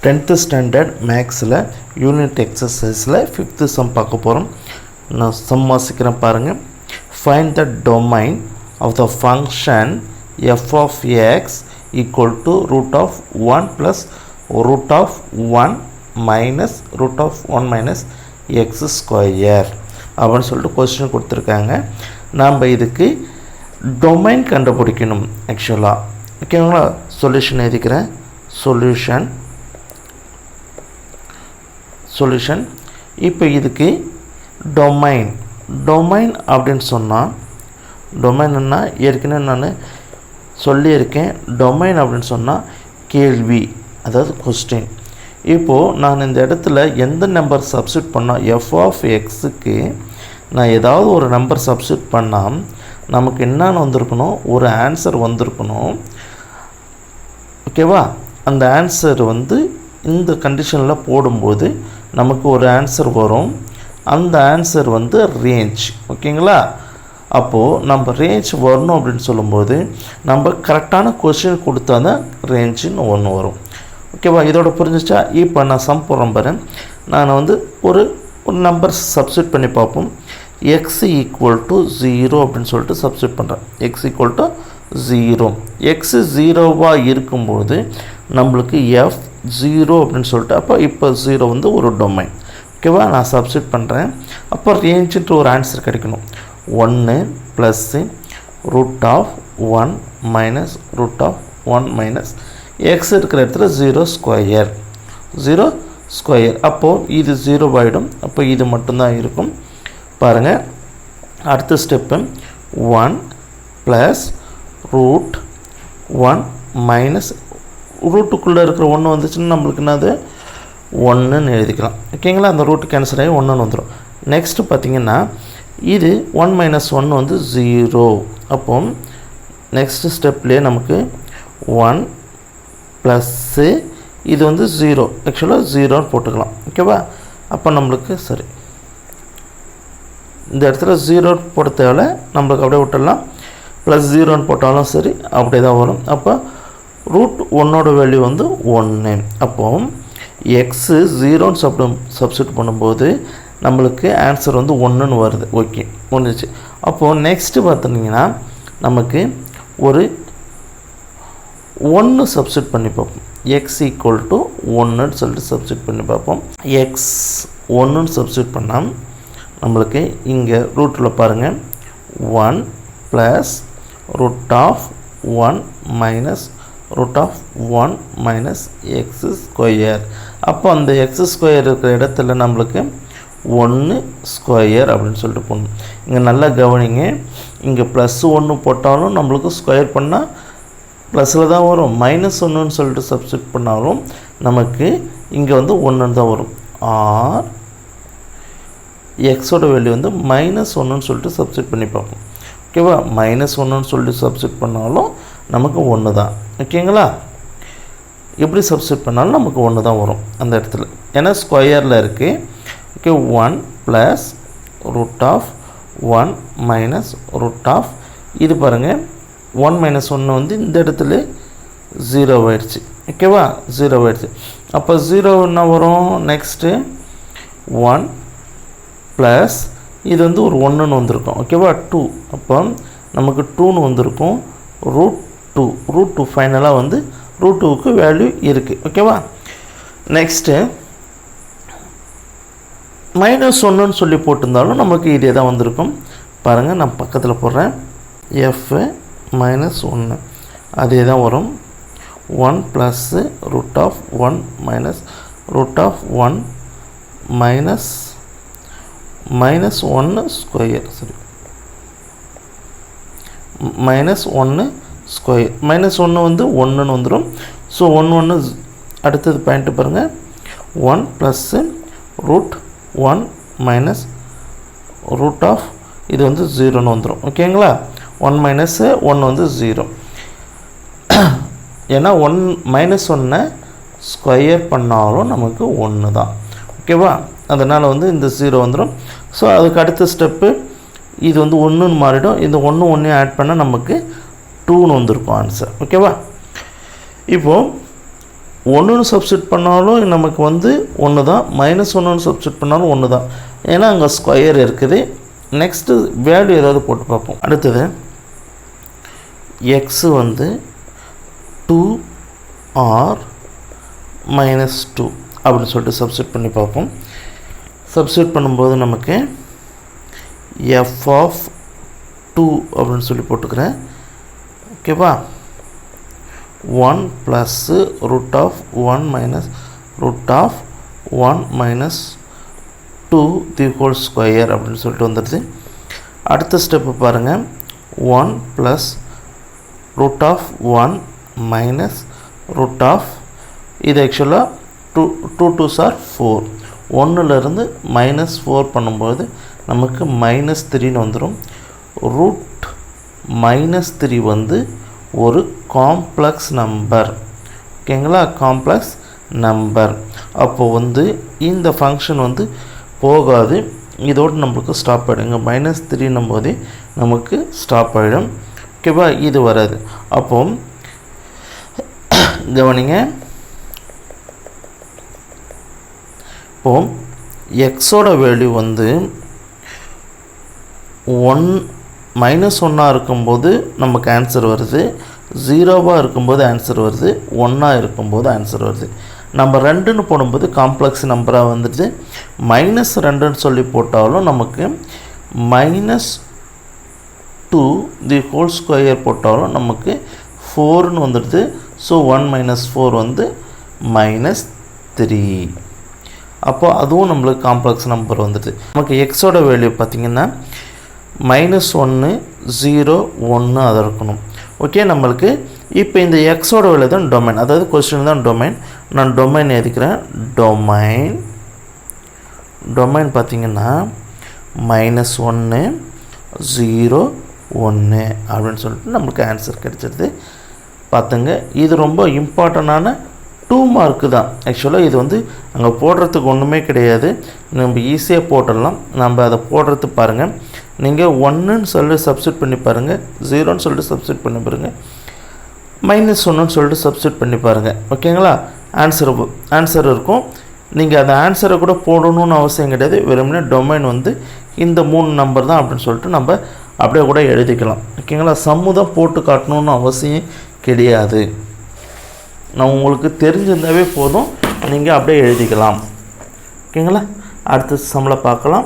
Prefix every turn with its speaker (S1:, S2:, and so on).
S1: 10th standard மேக்ஸில் unit எக்ஸசைஸில் 5th some பார்க்க போகிறோம். நான் சம் வாசிக்கிறேன் பாருங்கள். Find the domain of the function f of x equal to root of 1 plus root of 1 minus root of 1 minus x square அப்படின்னு சொல்லிட்டு question கொடுத்துருக்காங்க. நாம் இதுக்கு டொமைன் கண்டுபிடிக்கணும் ஆக்சுவலாக. ஓகேங்களா? சொல்யூஷன் எழுதிக்கிறேன். சொல்யூஷன் இப்போ இதுக்கு டொமைன் அப்படின்னு சொன்னால், டொமைன்னா ஏற்கனவே நான் சொல்லியிருக்கேன். டொமைன் அப்படின்னு சொன்னால் கேள்வி, அதாவது கொஸ்டின். இப்போது நான் இந்த இடத்துல எந்த நம்பர் சப்ஸ்டியூட் பண்ணால் f of xக்கு நான் ஏதாவது ஒரு நம்பர் சப்ஸ்டியூட் பண்ணால் நமக்கு என்னென்னு வந்திருக்கணும், ஒரு ஆன்சர் வந்திருக்கணும். ஓகேவா? அந்த ஆன்சர் இந்த கண்டிஷனில் போடும்போது நமக்கு ஒரு ஆன்சர் வரும். அந்த ஆன்சர் ரேஞ்ச். ஓகேங்களா? அப்போது நம்ம ரேஞ்ச் வரணும் அப்படின்னு சொல்லும்போது நம்ம கரெக்டான கொஸ்டின் கொடுத்தா தான் ரேஞ்சுன்னு ஒன்று வரும். ஓகேவா? இதோட புரிஞ்சிச்சா? இப்போ நான் சம் போடுறேன் பாரு. நான் ஒரு நம்பர் சப்ஸ்டியூட் பண்ணி பார்ப்போம். x ஈக்குவல் டு 0 அப்படின்னு சொல்லிட்டு சப்ஸ்டியூட் பண்ணுறேன். x equal to 0. x 0வாக இருக்கும்போது நம்மளுக்கு f 0 அப்படின்னு சொல்லிட்டு, அப்போ இப்போ 0 ஒரு டொமைன். ஓகேவா? நான் சப்ஸ்டியூட் பண்ணுறேன். அப்போ ரேஞ்சுன்ற ஒரு ஆன்சர் கிடைக்கணும். 1 plus root of 1 minus root of 1 minus x இருக்கிற இடத்துல 0 ஸ்கொயர். அப்போது இது 0 ஆகிடும். அப்போ இது மட்டும்தான் இருக்கும். பாருங்கள், அடுத்த ஸ்டெப்பு 1 ப்ளஸ் ரூட் 1 மைனஸ் ரூட்டுக்குள்ளே இருக்கிற 1 வந்துச்சுன்னா நம்மளுக்கு என்னது 1ன்னு எழுதிக்கலாம். ஓகேங்களா? அந்த ரூட்டு கேன்சல் ஆகி 1ன்னு வந்துடும். நெக்ஸ்ட்டு பார்த்திங்கன்னா இது 1 மைனஸ் 1 0. அப்போ நெக்ஸ்ட்டு ஸ்டெப்லேயே நமக்கு 1 ப்ளஸ்ஸு இது 0. ஆக்சுவலாக 0ன்னு போட்டுக்கலாம். ஓகேவா? அப்போ நம்மளுக்கு சரி, இந்த இடத்துல 0 போட தேவை, நம்மளுக்கு அப்படியே விட்டுடலாம். ப்ளஸ் 0ன்னு போட்டாலும் சரி, அப்படியே தான் வரும். அப்போ ரூட் 1ஓட வேல்யூ 1. அப்போது எக்ஸு 0ன்னு சப்ஸ்டியூட் பண்ணும்போது நம்மளுக்கு ஆன்சர் 1ன்னு வருது. ஓகே, முடிஞ்சிச்சு. அப்போது நெக்ஸ்ட்டு பார்த்திங்கன்னா நமக்கு ஒரு 1 சப்ஸ்டியூட் பண்ணி பார்ப்போம். எக்ஸ் ஈக்குவல் டு 1ன்னு சொல்லிட்டு சப்ஸ்டியூட் பண்ணி பார்ப்போம். எக்ஸ் 1ன்னு சப்ஸ்டியூட் பண்ணால் நம்மளுக்கு இங்கே ரூட்டில் பாருங்கள் 1 plus root of 1 minus root of 1 minus x square. அப்போ அந்த எக்ஸ் ஸ்கொயர் இருக்கிற இடத்துல நம்மளுக்கு 1 ஸ்கொயர் அப்படின்னு சொல்லிட்டு போடணும். இங்கே நல்லா கவனிங்க. இங்கே ப்ளஸ் 1 போட்டாலும் நம்மளுக்கு ஸ்கொயர் பண்ணால் ப்ளஸில் தான் வரும். மைனஸ் 1ன்னு சொல்லிட்டு சப்ஸ்டியூட் பண்ணாலும் நமக்கு இங்கே 1ன்னு தான் வரும். ஆர் எக்ஸோட வேல்யூ மைனஸ் 1ன்னு சொல்லிட்டு சப்ஸ்டியூட் பண்ணி பார்ப்போம். ஓகேவா? மைனஸ் 1ன்னு சொல்லிட்டு சப்ஸ்டியூட் பண்ணாலும் நமக்கு 1 தான். ஓகேங்களா? எப்படி சப்ஸ்டியூட் பண்ணாலும் நமக்கு 1 தான் வரும் அந்த இடத்துல, ஏன்னா ஸ்கொயரில் இருக்குது. Okay, 1 plus root of 1 minus root of இது பாருங்கள் 1 மைனஸ் 1 இந்த இடத்துல 0 ஆயிடுச்சு. ஓகேவா? 0 ஆயிடுச்சு. அப்போ 0 என்ன வரும்? நெக்ஸ்ட்டு 1 ப்ளஸ் இது ஒரு 1ன்னு வந்திருக்கும். ஓகேவா? 2. அப்போ நமக்கு 2ன்னு வந்திருக்கும். ரூட் 2 ஃபைனலாக ரூட் 2க்கு வேல்யூ இருக்குது. ஓகேவா? நெக்ஸ்ட்டு மைனஸ் 1ன்னு சொல்லி போட்டிருந்தாலும் நமக்கு இதே தான் வந்திருக்கும். பாருங்கள், நான் பக்கத்தில் போடுறேன். எஃப் மைனஸ் 1 அதே தான் வரும். 1 plus root of 1 minus root of 1 minus 1 square. சரி, மைனஸ் 1 ஸ்கொயர். மைனஸ் 1 1ன்னு வந்துடும். ஸோ 1 அடுத்தது பாயிண்ட்டு பாருங்கள். 1 plus root 1 minus root of இது 0ன்னு வந்துடும். ஓகேங்களா? 1 மைனஸு 1 0. ஏன்னா 1 மைனஸ் 1 ஸ்கொயர் பண்ணாலும் நமக்கு 1 தான். ஓகேவா? அதனால் இந்த 0 வந்துடும். ஸோ அதுக்கு அடுத்த ஸ்டெப்பு இது 1ன்னு மாறிடும். இந்த 1 ஆட் பண்ணால் நமக்கு 2ன்னு வந்திருக்கும் ஆன்சர். ஓகேவா? இப்போது ஒன்றுன்னு சப்ஸ்டியூட் பண்ணாலும் நமக்கு வந்து ஒன்று தான், -1ன்னு சப்ஸ்டியூட் பண்ணாலும் ஒன்று தான், ஏன்னா அங்கே ஸ்கொயர் இருக்குது. நெக்ஸ்ட்டு வேல்யூ ஏதாவது போட்டு பார்ப்போம். அடுத்தது எக்ஸு வந்து 2r -2 அப்படின்னு சொல்லிட்டு சப்ஸ்டியூட் பண்ணி பார்ப்போம். சப்ஸ்டியூட் பண்ணும்போது நமக்கு f(2) அப்படின்னு சொல்லி போட்டுக்கிறேன். ஓகேவா, 1 + √(1 - √(1 - 2) தி ஹோல் ஸ்கொயர் அப்படின்னு சொல்லிட்டு வந்துடுது. அடுத்த ஸ்டெப்பு பாருங்கள், 1 + √(1 - இது ஆக்சுவலாக 2 2s are 4. 1லேருந்து -4 பண்ணும்போது நமக்கு -3ன்னு வந்துடும். √-3 வந்து ஒரு காம்ப்ளெக்ஸ் நம்பர். ஓகேங்களா, காம்ப்ளெக்ஸ் நம்பர். அப்போது வந்து இந்த ஃபங்க்ஷன் வந்து போகாது, இதோடு நம்மளுக்கு ஸ்டாப் ஆகிடுங்க. -3ன்னும் போதே நமக்கு ஸ்டாப் ஆகிடும். ஓகேவா, இது வராது. அப்போ கவனிங்க, இப்போது எக்ஸோட வேல்யூ வந்து -1 இருக்கும்போது நமக்கு ஆன்சர் வருது, 0 இருக்கும்போது ஆன்சர் வருது, 1 இருக்கும்போது ஆன்சர் வருது. நம்ம 2ன்னு போடும்போது காம்ப்ளெக்ஸ் நம்பராக வந்துடுது. -2ன்னு சொல்லி போட்டாலும் நமக்கு -2 தி ஹோல் ஸ்கொயர் போட்டாலும் நமக்கு 4ன்னு வந்துடுது. ஸோ 1 - 4 வந்து -3. அப்போ அதுவும் நம்மளுக்கு காம்ப்ளெக்ஸ் நம்பர் வந்துடுது. நமக்கு எக்ஸோட வேல்யூ பார்த்திங்கன்னா -1 0 1 அது இருக்கணும். ஓகே, நம்மளுக்கு இப்போ இந்த எக்ஸோட வேல்யூ தான் டொமைன், அதாவது கொஸ்டின் தான் டொமைன். நான் டொமைன் எழுதிக்கிறேன். டொமைன் பார்த்திங்கன்னா -1 0 1 அப்படின்னு சொல்லிட்டு நம்மளுக்கு ஆன்சர் கிடச்சிருது. பார்த்துங்க, இது ரொம்ப இம்பார்ட்டண்டான 2 மார்க்கு தான். ஆக்சுவலாக இது வந்து அங்கே போடுறதுக்கு ஒன்றுமே கிடையாது, நம்ம ஈஸியாக போட்டுடலாம். நம்ம அதை போடுறது பாருங்கள், நீங்கள் 1ன்னு சொல்லி சப்ஸ்டியூட் பண்ணி பாருங்கள், 0ன்னு சொல்லிட்டு சப்ஸ்டியூட் பண்ணி பாருங்கள், -1ன்னு சொல்லிட்டு சப்ஸ்டியூட் பண்ணி பாருங்கள். ஓகேங்களா, ஆன்சர் இருக்கும். நீங்கள் அந்த ஆன்சரை கூட போடணும்னு அவசியம் கிடையாது, வெறுமனே டொமைன் வந்து இந்த 3 நம்பர் தான் அப்படின்னு சொல்லிட்டு நம்ம அப்படியே கூட எழுதிக்கலாம். ஓகேங்களா, சம்மு தான் போட்டு காட்டணுன்னு அவசியம் கிடையாது. நான் உங்களுக்கு தெரிஞ்சிருந்தாவே போதும், நீங்கள் அப்படியே எழுதிக்கலாம். ஓகேங்களா, அடுத்த சம்மில் பார்க்கலாம்.